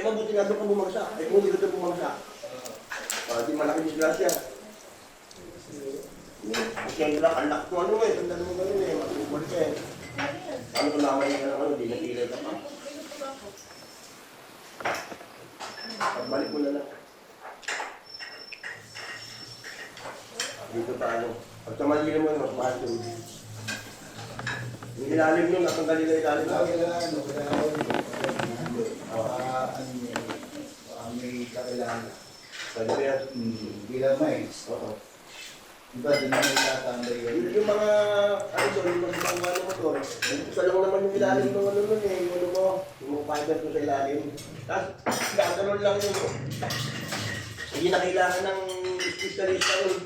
Eh, mabuti nga doon ka bumagsak. Eh, kung hindi ka doon bumagsak. Di malaki disgrasya. Siyempre lang, anak ko ano eh. Tanda mo gano'n eh. Matubol ka eh. Ano kung naman yung ano, di natilay ka pa. Pagbalik mo na lang. Dito pa ano. Pag tamalirin mo yun, mas mahal yun. Yung ilalim nun, natanggal nila ilalim na. May kakilala. Pwede ba yan? Bilang mais. Oo. Diba, doon na may tatambay yun. Yung mga, ano so, yung mga ano mo to, gusto lang naman yung ilalim ng ano nun eh, yung ano mo, yung fiber ko sa ilalim. Tapos, gagano'n lang yun. Hindi na kailangan ng specialista yun.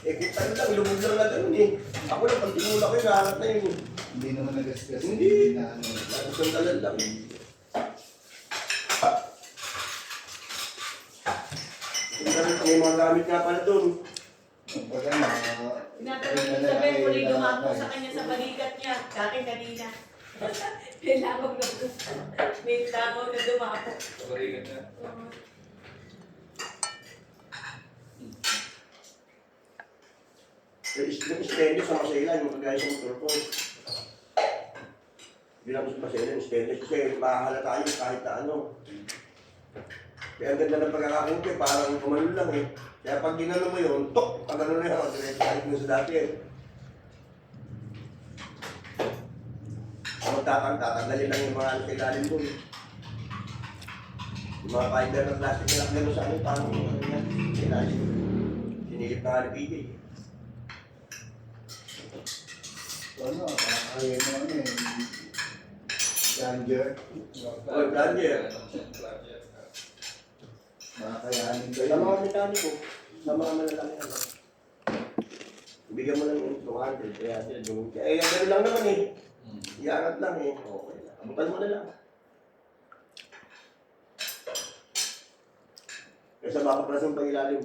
Eh, kung tayo lang, lumog lang na gano'n eh. Ako lang, pag tinula ko yun, nahanap na yun. Hindi naman nagasgas. Hindi. Na ano. Tapos ang talan lang. May mga gamit nga pala doon. Pagka Tinatanong ko sa Ben, muli dumako sa kanya sa balikat niya. Sa akin kanina. May langaw na dumako. Sa balikat niya. Yung stainless sa masela, yung kagaya sa motor ko. Bilang sa masela, yung stainless kasi makahalata yun kahit na ano. Kaya ang ganda ng pagkakakin ko eh, parang kumano lang eh. Kaya pag ginano mo yun, tok! Pag ano na yun, direct kahit mo sa dati eh. Kung tatanggalin lang yung mga ano kailalim ko eh. Yung mga fiber ng plastic na lang gano'n sa ano, parang ano yan, kailalim. Sinilip na nga ni PJ. ano, kaya mo ano eh. Plunger. Oh, plunger. Makakayanin ko Sa yun. mga mekaniko, sa mga malalaki ano. Bigyan mo lang yung 200, 300, yung... Eh, gano'n lang naman eh. Iangat lang eh. Okay lang. Abutan mo na lang. Kaysa makapras ng pangilalim.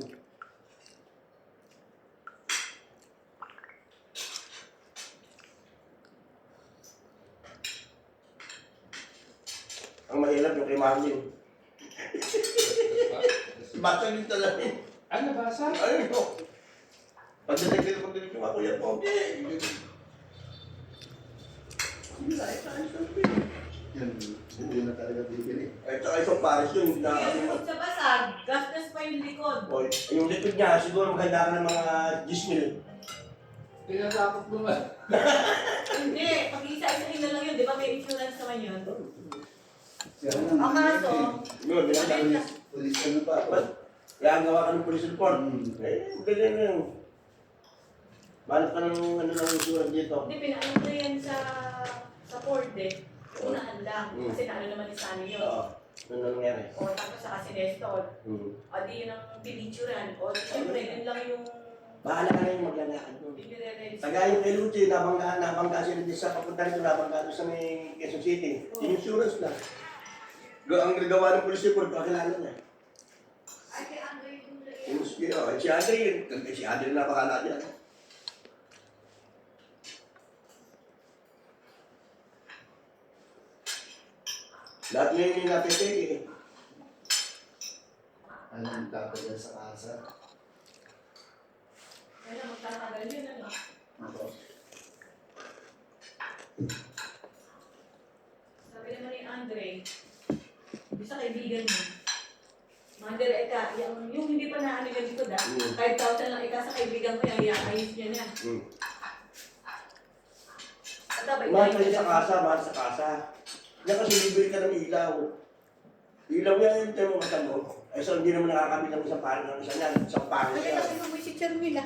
Ang mahirap yung kay Marlin. Bata din talaga eh. Ay, nabasa? Ayun ito. Pagdating ko din yung ako yan po. Hindi na, ayos lang din. Yun, hindi na talaga bibili. Eh, tsaka isang pares yun na Yung sa basag, gastos pa yung likod. Boy, yung likod niya, siguro maganda ka ng mga 10 mil. Tinatapok naman. Hindi, pag isa-isahin na lang yun, di ba may insurance naman yun? Kaya Ang kaso, Yun, binagyan Maganda. Pulis ka na pa ako. Kaya ang gawa ka ng police report. Hmm. Eh, ganyan na yun. Balot ka ng ano ng insurance dito. hindi, pinaano ko yan sa Ford eh. Unahan lang, kasi naano naman ni Sunny yun. Oo. Ano na nangyari? O tapos sa Sinestor, o di yun ang pinicturean. O siyempre, yun lang yung Bahala ka na yung maglalakad mo. pinire-register. Tagay yung kay Luchi, nabangga sila din sa papunta rito, nabangga doon sa may Quezon City. Yung insurance lang. Ang nagawa ng police report, kakilala niya. Ay, kay Andre yung Yung si Andre yun. Si Andre na napakala niya. Lahat ngayon yung napipili eh. Anong dapat yan sa kasa? Kaya magtatagal yun, ano? Ako. Sabi naman ni Andre, isa kaibigan mo. Mother, yung hindi pa naano yan dito da, 5,000 lang ika sa kaibigan ko yan, ayos niya na. At dapat Mahal kayo sa kasa, mahal sa kasa. Yan kasi libre ka ng ilaw. Ilaw yan yung tayo mo matalo. Eh so hindi naman nakakabit ng isang parang ng isa yan. Isang parang Ay, siya. kasi kung may si Charmila.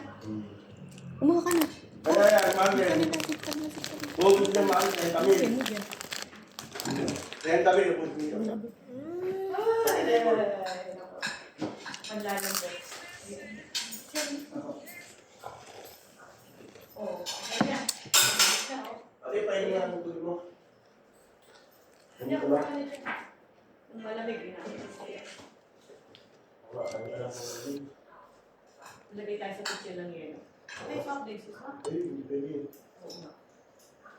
Umuha ka na. Kaya yan, mahal yan. Huwag na mahal kaya kami. Kaya kami, huwag dito. Panlalang ko. Oh, kanya. Okay, pwede nga ang tuloy mo. Kanya, kuha ka na dyan. Kung malamig, ginamit siya. Lagay tayo sa picture lang yun. Okay, soft drinks, ha? Eh, hindi pwede yun. Oo nga.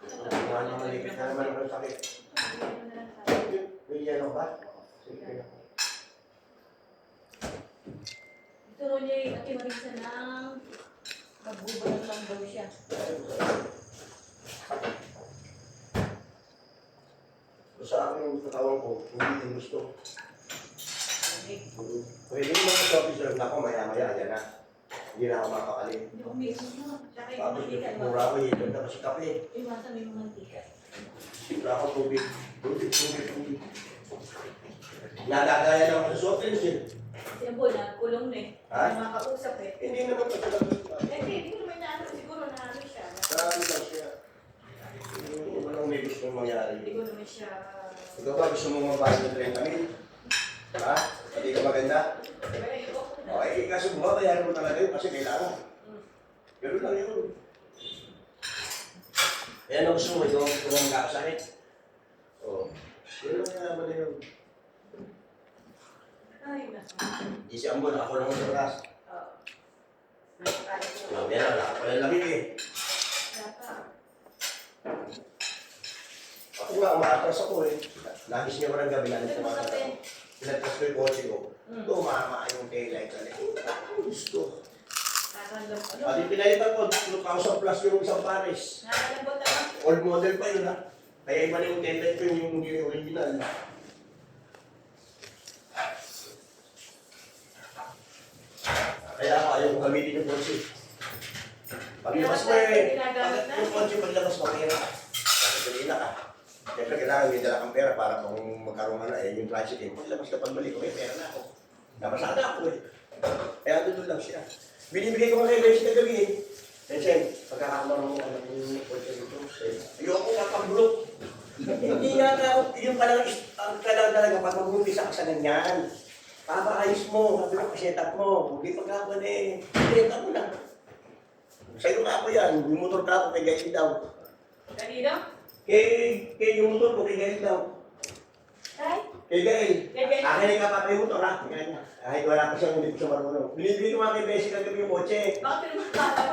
Wala naman maligit na naman ako sakit. May yellow ba? Gusto ro niya yung Marisa ng magbubalang lang daw siya. Sa akin yung katawan ko, hindi ko gusto. Okay. Pwede yung mga shopee serve na ako, maya-maya, yan na. Hindi na ako makakali. Hindi ko umiinom na. Tsaka yung Tapos mantika. mura ko, higit na kasi kape. Iwasan mo yung mantika. Wala ako tubig. Tubig. Nagagaya lang ako sa soft drinks eh. Kasi po na, kulong na eh. Ha? May makakausap eh. Hindi naman ito talaga. Hindi ko naman naano, siguro naano siya. Marami lang siya. Walang may gusto mong mangyari. Hindi ko naman siya... Ikaw ba gusto mong mabayad ng 30 mil? Ha? Hindi ka maganda? Okay, kaso babayaran mo talaga yun kasi kailangan. Ganun lang yun. Kaya ano gusto mo, ikaw ang kakasakit. Oo. Ganun lang naman na yun. Ay, nasa. Di si Ambon, ako lang sa oras. Oo. Nakakala ko. Yan na, wala ka pala lamig eh. Dapat. Ako nga, umaatras ako eh. Nagis niya ko ng gabi, nalit Pero ko sa pen. Pinagpas ko yung kotse ko. Tumama yung taillight sa likod. Ang gusto. Nakakalambot. Pati pinalitan ko, 2,000 plus yung isang pares. Nakakalambot naman. Old model pa yun ha. Kaya iba na yung taillight ko yung hindi original. Kaya ako ayaw ko gamitin yung kotse. Paglabas mo eh. Yung kotse paglabas mo kaya. Kasi ka. Siyempre kailangan may dala kang pera para kung magkaroon ka na eh, yung tricycle. Paglabas ka pagbalik ko, may pera na ako. Napasada ako eh. Kaya doon lang siya. Binibigay ko nga kay Bessie kagabi eh. Bensen, pagkakamarang mo anak yung kotse dito. Ayoko nga pang-block. Hindi nga ka, yung ang kailangan talaga pag mag-umpisa ka sa ganyan. Papaayos mo, sabi mo, set up mo. Hindi pagkakuan eh, set up mo na. Sa'yo nga ako yan, yung motor ka ako kay Gail daw. Kanino? Kay yung motor ko kay Gail daw. Ay? Kay Gail. Kay Gail. Akin ay kapatay yung motor ha. Kahit wala pa siyang hindi ko siya marunong. Binibigay ko nga kay Bessie kagabi yung kotse. Bakit naman kala mo